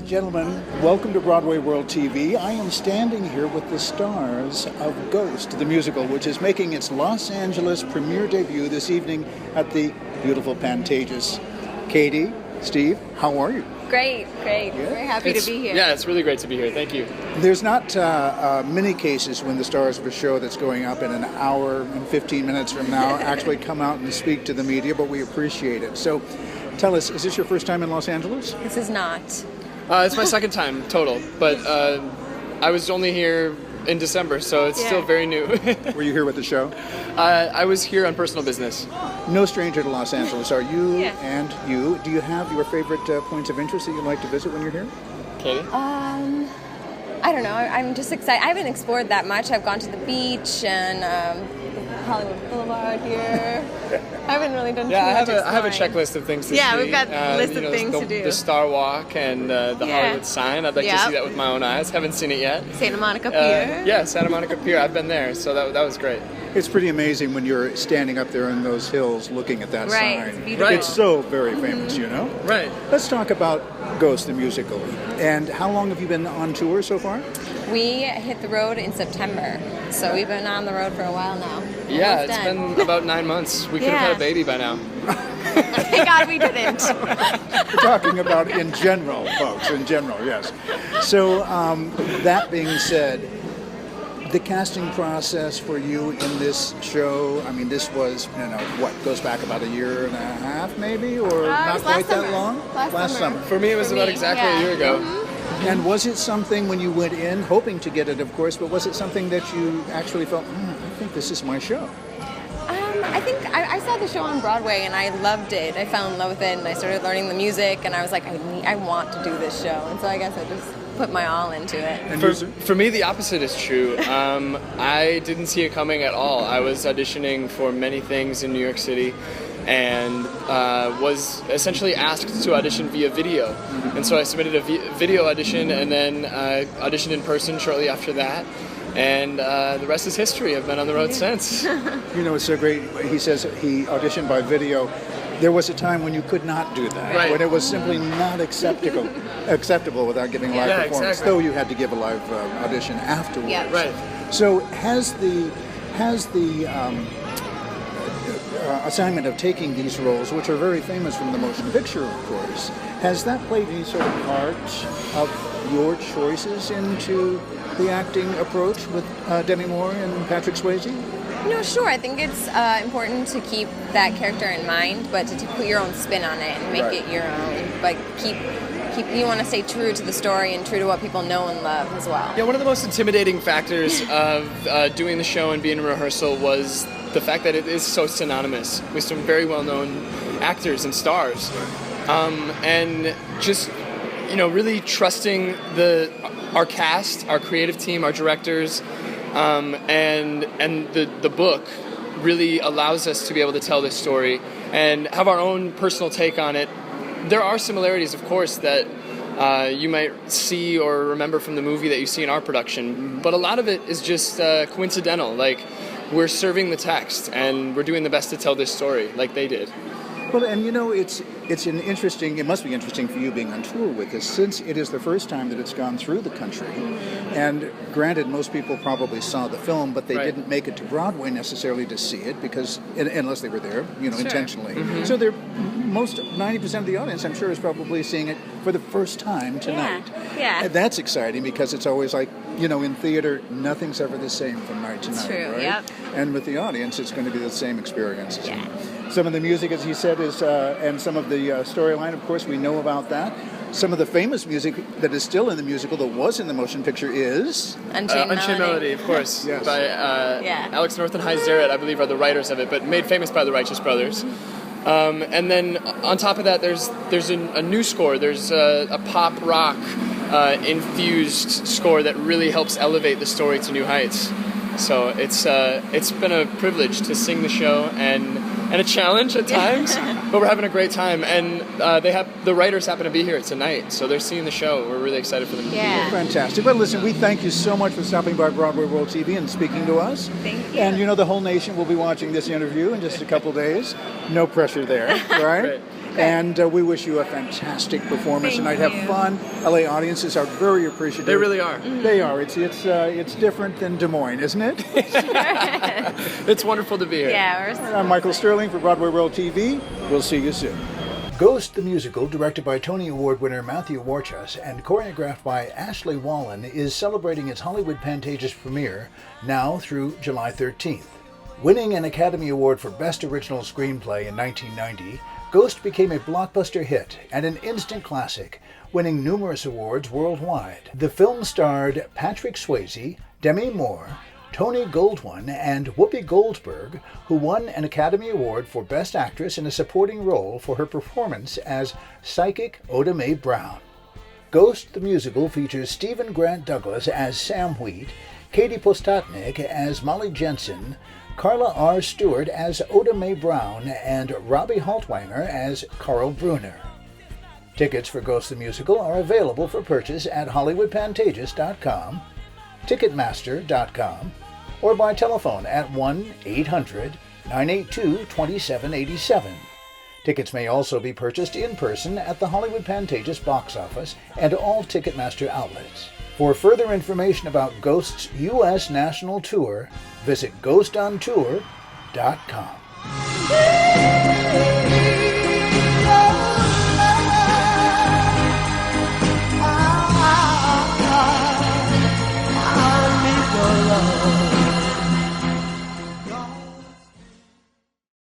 and gentlemen, welcome to BroadwayWorld TV. I am standing here with the stars of Ghost, the musical, which is making its Los Angeles premiere debut this evening at the beautiful Pantages. Katie, Steve, how are you? Great. Very happy to be here. Yeah, it's really great to be here. Thank you. There's not many cases when the stars of a show that's going up in an hour and 15 minutes from now actually come out and speak to the media, but we appreciate it. So tell us, is this your first time in Los Angeles? This is not. It's my second time total, but I was only here in December, so it's still very new. Were you here with the show? I was here on personal business. No stranger to Los Angeles, are you? Yeah. And you? Do you have your favorite points of interest that you'd like to visit when you're here? Katie? I don't know. I'm just excited. I haven't explored that much. I've gone to the beach and Hollywood Boulevard here. I haven't really done too much I have a checklist of things to see. Yeah, we've got a list of things to do. The Star Walk and the Hollywood sign. I'd like to see that with my own eyes. Haven't seen it yet. Santa Monica Pier. Yeah, Santa Monica Pier. I've been there, so that was great. It's pretty amazing when you're standing up there in those hills looking at that Right, sign. it's beautiful. It's so very famous, you know? Right. Let's talk about Ghost, the musical. And how long have you been on tour so far? We hit the road in September, so we've been on the road for a while now. Yeah, Almost it's done. been about 9 months. We could have had a baby by now. Thank God we didn't. We're talking about in general, folks, in general, yes. So that being said, the casting process for you in this show, I mean, this was, goes back about a year and a half maybe, or not quite that long? Last summer. For me, it was about exactly a year ago. Mm-hmm. And was it something when you went in, hoping to get it, of course, but was it something that you actually felt, I think this is my show? I think I saw the show on Broadway and I loved it. I fell in love with it and I started learning the music and I was like, I want to do this show. And so I guess I just put my all into it. And for me, the opposite is true. I didn't see it coming at all. I was auditioning for many things in New York City and was essentially asked to audition via video. And so I submitted a video audition and then auditioned in person shortly after that. And the rest is history. I've been on the road since. It's so great. He says he auditioned by video. There was a time when you could not do that, right. when it was simply not acceptable without giving live performance, exactly. though you had to give a live audition afterwards. Yeah. Right. So has the assignment of taking these roles, which are very famous from the motion picture, of course, has that played any sort of part of your choices into the acting approach with Demi Moore and Patrick Swayze? No, sure. I think it's important to keep that character in mind, but to put your own spin on it and make it your own. But you want to stay true to the story and true to what people know and love as well. Yeah, one of the most intimidating factors of doing the show and being in rehearsal was the fact that it is so synonymous with some very well-known actors and stars. And just, really trusting our cast, our creative team, our directors, and the book really allows us to be able to tell this story and have our own personal take on it. There are similarities, of course, that you might see or remember from the movie that you see in our production, but a lot of it is just coincidental. Like, we're serving the text and we're doing the best to tell this story like they did. Well, and it must be interesting for you being on tour with this, since it is the first time that it's gone through the country. And granted, most people probably saw the film, but they didn't make it to Broadway necessarily to see it, because unless they were there, intentionally. Mm-hmm. So 90% of the audience, I'm sure, is probably seeing it for the first time tonight. Yeah. And that's exciting, because it's always like, in theater, nothing's ever the same from night to night. True, right? yep. And with the audience, it's going to be the same experience. Yeah. Some of the music, as he said, is and some of the storyline, of course, we know about that. Some of the famous music that is still in the musical that was in the motion picture is Unchained Melody, of course, yes. by Alex North and Hy Zarrett, I believe, are the writers of it, but made famous by the Righteous Brothers. And then on top of that, there's a new score. There's a pop rock infused score that really helps elevate the story to new heights. So it's been a privilege to sing the show and a challenge at times, but we're having a great time. And the writers happen to be here tonight, so they're seeing the show. We're really excited for them to be here. Fantastic. Well, listen, we thank you so much for stopping by BroadwayWorld TV and speaking to us. Thank you. And the whole nation will be watching this interview in just a couple days. No pressure there, right? Great. And we wish you a fantastic performance tonight. Thank Have you. fun. LA audiences are very appreciative. They really are. They are. It's different than Des Moines, isn't it? It's wonderful to be here. Yeah, we're so I'm Michael Sterling for BroadwayWorld TV. We'll see you soon. Ghost the Musical, directed by Tony Award-winner Matthew Warchus and choreographed by Ashley Wallen, is celebrating its Hollywood Pantages premiere now through July 13th. Winning an Academy Award for Best Original Screenplay in 1990, Ghost became a blockbuster hit and an instant classic, winning numerous awards worldwide. The film starred Patrick Swayze, Demi Moore, Tony Goldwyn, and Whoopi Goldberg, who won an Academy Award for Best Actress in a Supporting Role for her performance as psychic Oda Mae Brown. Ghost the Musical features Stephen Grant Douglas as Sam Wheat, Katie Postotnik as Molly Jenson, Carla R. Stewart as Oda Mae Brown, and Robbie Haltwanger as Carl Bruner. Tickets for Ghost the Musical are available for purchase at HollywoodPantages.com, Ticketmaster.com, or by telephone at 1-800-982-2787. Tickets may also be purchased in person at the Hollywood Pantages box office and all Ticketmaster outlets. For further information about Ghost's U.S. national tour, visit ghostontour.com.